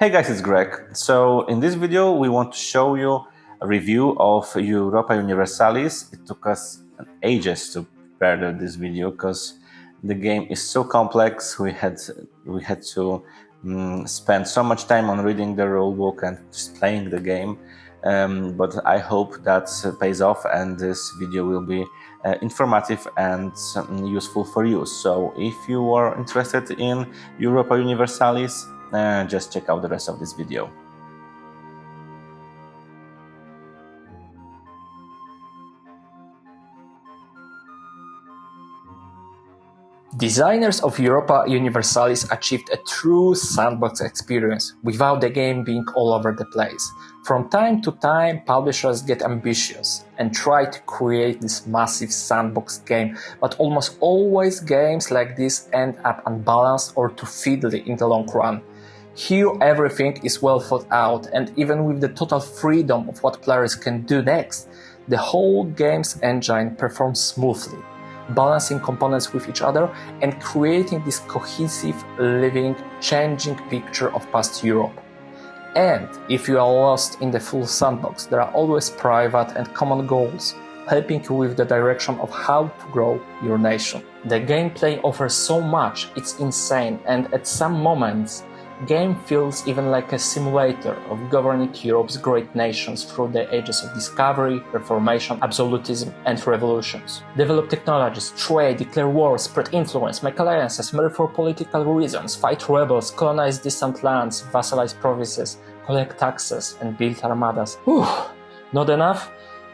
Hey guys, it's Greg. So in this video we want to show you a review of Europa Universalis. It took us ages to prepare this video because the game is so complex. We had to spend so much time on reading the rulebook and just playing the game. But I hope that pays off and this video will be informative and useful for you. So if you are interested in Europa Universalis, just check out the rest of this video. Designers of Europa Universalis achieved a true sandbox experience without the game being all over the place. From time to time, publishers get ambitious and try to create this massive sandbox game, but almost always games like this end up unbalanced or too fiddly in the long run. Here everything is well thought out, and even with the total freedom of what players can do next, the whole game's engine performs smoothly, balancing components with each other and creating this cohesive, living, changing picture of past Europe. And if you are lost in the full sandbox, there are always private and common goals, helping you with the direction of how to grow your nation. The gameplay offers so much, it's insane, and at some moments, game feels even like a simulator of governing Europe's great nations through the ages of discovery, Reformation, Absolutism and revolutions. Develop technologies, trade, declare wars, spread influence, make alliances, marry for political reasons, fight rebels, colonize distant lands, vassalize provinces, collect taxes and build armadas. Whew, not enough?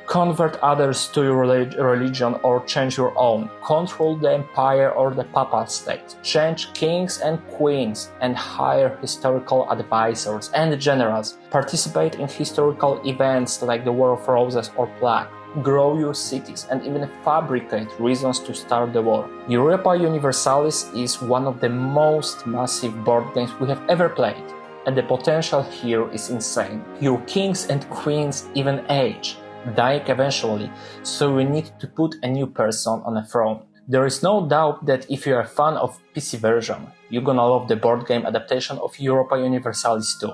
Convert others to your religion or change your own. Control the empire or the papal state. Change kings and queens and hire historical advisors and generals. Participate in historical events like the War of Roses or Plague. Grow your cities and even fabricate reasons to start the war. Europa Universalis is one of the most massive board games we have ever played, and the potential here is insane. Your kings and queens even age, dying eventually, so we need to put a new person on a throne. There is no doubt that if you're a fan of PC version, you're gonna love the board game adaptation of Europa Universalis too.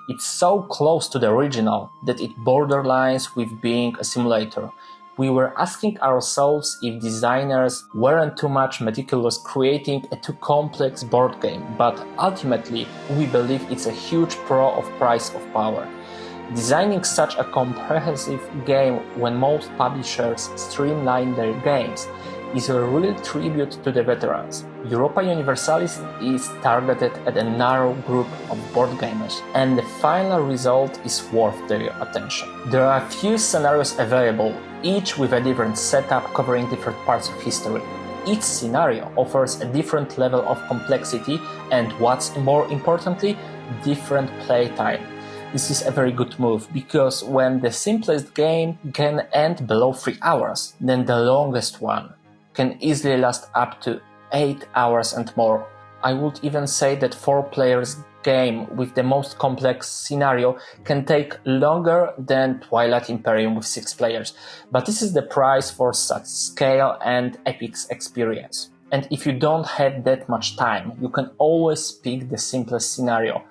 It's so close to the original that it borderlines with being a simulator. We were asking ourselves if designers weren't too much meticulous creating a too complex board game, but ultimately we believe it's a huge pro of price of power. Designing such a comprehensive game when most publishers streamline their games is a real tribute to the veterans. Europa Universalis is targeted at a narrow group of board gamers, and the final result is worth their attention. There are a few scenarios available, each with a different setup covering different parts of history. Each scenario offers a different level of complexity and, what's more importantly, different playtime. This is a very good move, because when the simplest game can end below 3 hours, then the longest one can easily last up to 8 hours and more. I would even say that 4 players game with the most complex scenario can take longer than Twilight Imperium with 6 players, but this is the price for such scale and epic experience. And if you don't have that much time, you can always pick the simplest scenario,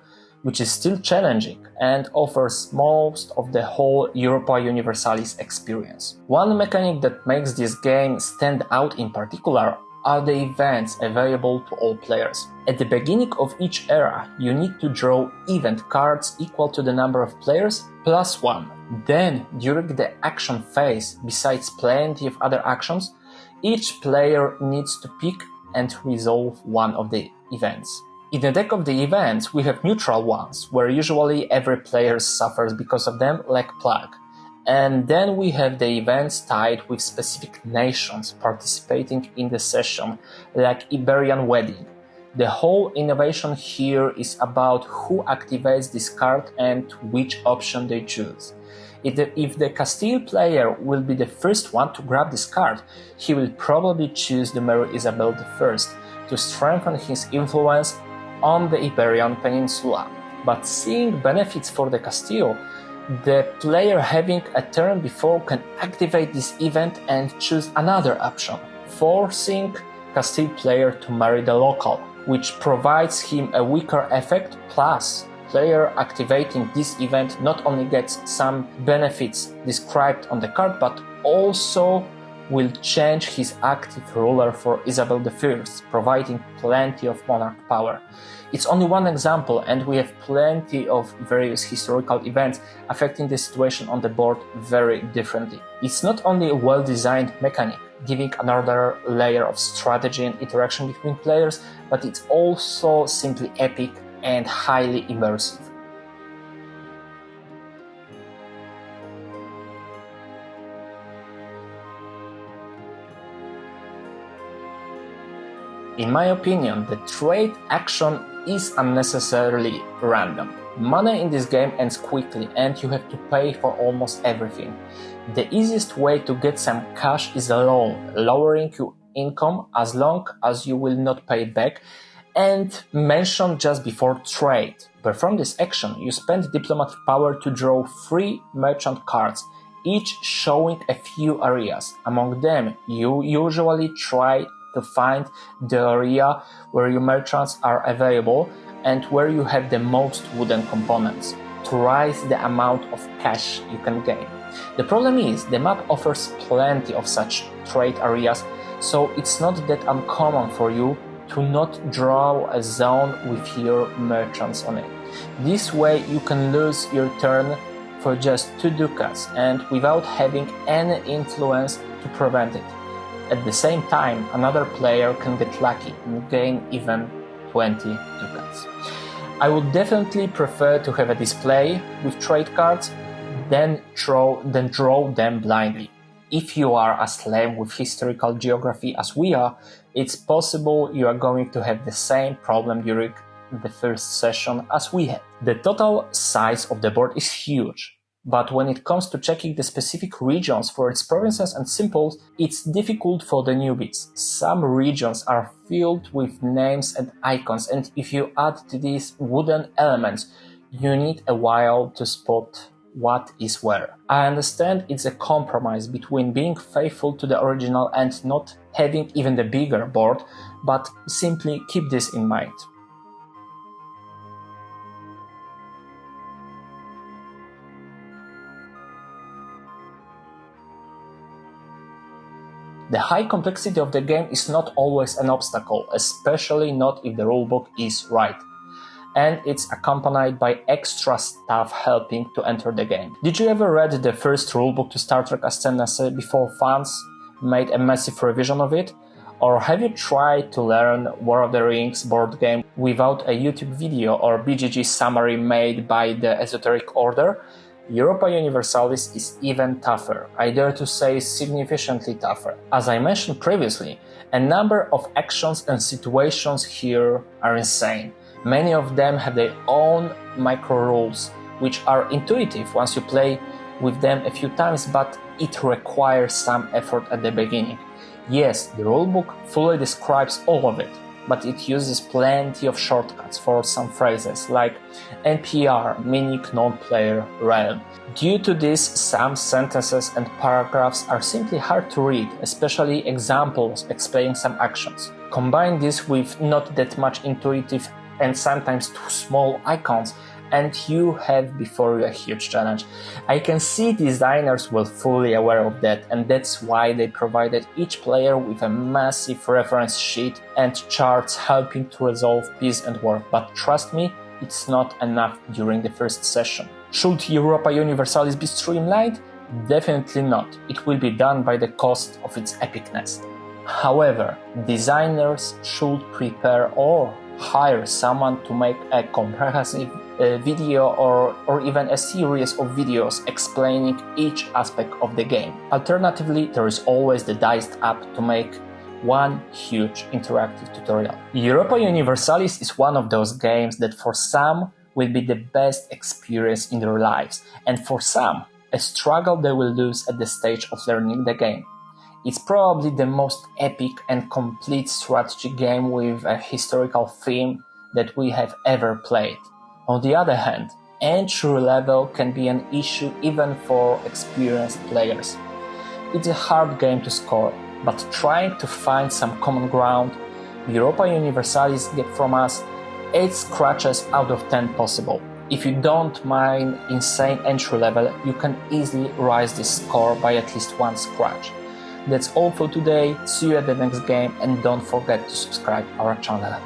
which is still challenging and offers most of the whole Europa Universalis experience. One mechanic that makes this game stand out in particular are the events available to all players. At the beginning of each era, you need to draw event cards equal to the number of players plus 1. Then, during the action phase, besides plenty of other actions, each player needs to pick and resolve one of the events. In the deck of the events, we have neutral ones, where usually every player suffers because of them, like Plague. And then we have the events tied with specific nations participating in the session, like Iberian Wedding. The whole innovation here is about who activates this card and which option they choose. If the Castile player will be the first one to grab this card, he will probably choose the Mary Isabel I to strengthen his influence on the Iberian Peninsula. But seeing benefits for the Castile, the player having a turn before can activate this event and choose another option, forcing Castile player to marry the local, which provides him a weaker effect, plus player activating this event not only gets some benefits described on the card, but also will change his active ruler for Isabel I, providing plenty of monarch power. It's only one example, and we have plenty of various historical events affecting the situation on the board very differently. It's not only a well-designed mechanic, giving another layer of strategy and interaction between players, but it's also simply epic and highly immersive. In my opinion, the trade action is unnecessarily random. Money in this game ends quickly and you have to pay for almost everything. The easiest way to get some cash is a loan, lowering your income as long as you will not pay it back, and mentioned just before trade. Perform this action, you spend diplomatic power to draw 3 merchant cards, each showing a few areas. Among them, you usually try to find the area where your merchants are available and where you have the most wooden components to raise the amount of cash you can gain. The problem is, the map offers plenty of such trade areas, so it's not that uncommon for you to not draw a zone with your merchants on it. This way you can lose your turn for just 2 ducats and without having any influence to prevent it. At the same time, another player can get lucky and gain even 20 ducats. I would definitely prefer to have a display with trade cards than draw them blindly. If you are a slave with historical geography as we are, it's possible you are going to have the same problem during the first session as we had. The total size of the board is huge, but when it comes to checking the specific regions for its provinces and symbols, it's difficult for the newbies. Some regions are filled with names and icons, and if you add to these wooden elements, you need a while to spot what is where. I understand it's a compromise between being faithful to the original and not having even the bigger board, but simply keep this in mind. The high complexity of the game is not always an obstacle, especially not if the rulebook is right, and it's accompanied by extra stuff helping to enter the game. Did you ever read the first rulebook to Star Trek Ascendancy before fans made a massive revision of it? Or have you tried to learn War of the Rings board game without a YouTube video or BGG summary made by the Esoteric Order? Europa Universalis is even tougher, I dare to say significantly tougher. As I mentioned previously, a number of actions and situations here are insane. Many of them have their own micro-rules, which are intuitive once you play with them a few times, but it requires some effort at the beginning. Yes, the rulebook fully describes all of it, but it uses plenty of shortcuts for some phrases, like NPR, meaning non-player realm. Due to this, some sentences and paragraphs are simply hard to read, especially examples explaining some actions. Combine this with not that much intuitive and sometimes too small icons, and you have before you a huge challenge. I can see designers were fully aware of that, and that's why they provided each player with a massive reference sheet and charts helping to resolve peace and war. But trust me, it's not enough during the first session. Should Europa Universalis be streamlined? Definitely not. It will be done by the cost of its epicness. However, designers should prepare or hire someone to make a comprehensive video or even a series of videos explaining each aspect of the game. Alternatively, there is always the Diced app to make one huge interactive tutorial. Europa Universalis is one of those games that for some will be the best experience in their lives, and for some, a struggle they will lose at the stage of learning the game. It's probably the most epic and complete strategy game with a historical theme that we have ever played. On the other hand, entry level can be an issue even for experienced players. It's a hard game to score, but trying to find some common ground, Europa Universalis get from us 8 scratches out of 10 possible. If you don't mind insane entry level, you can easily rise this score by at least one scratch. That's all for today, see you at the next game and don't forget to subscribe our channel.